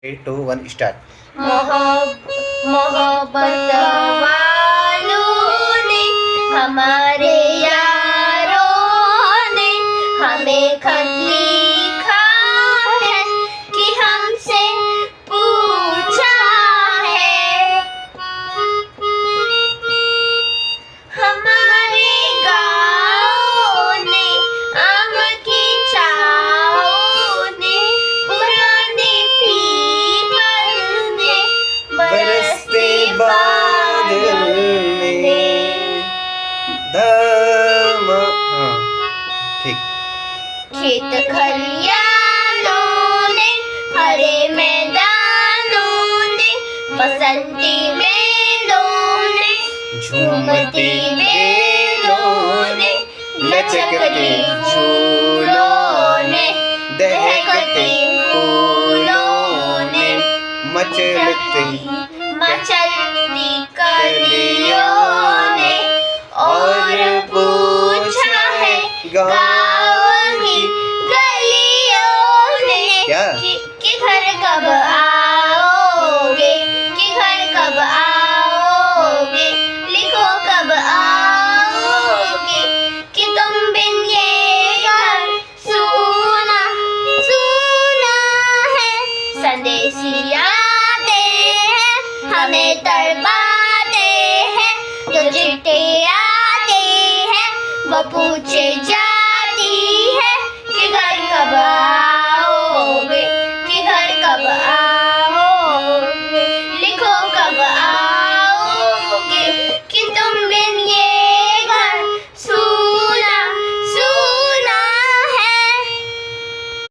3, 2, 1 start. मोहब्बत वालों ने हमारे यारों ने हमें खत लिखा है कि हमसे पूछा है हमारे गाँव ने आम की छाँव ने पुराने पीपल ने बरसते बादल ने धम हाँ ठीक। खेत खलियानों ने हरे मैदानों ने बसंती बेलों ने झूमती बेलों ने लचकती झूलों ने दहकती फूलों ने मचलती मचलती कलियों ने और पूछा है गाँव की गलियों ने क्या? कि घर कब आओगे कि घर कब आओगे लिखो कब आओगे कि तुम बिन ये घर सूना सूना है संदेशी आते हैं हमें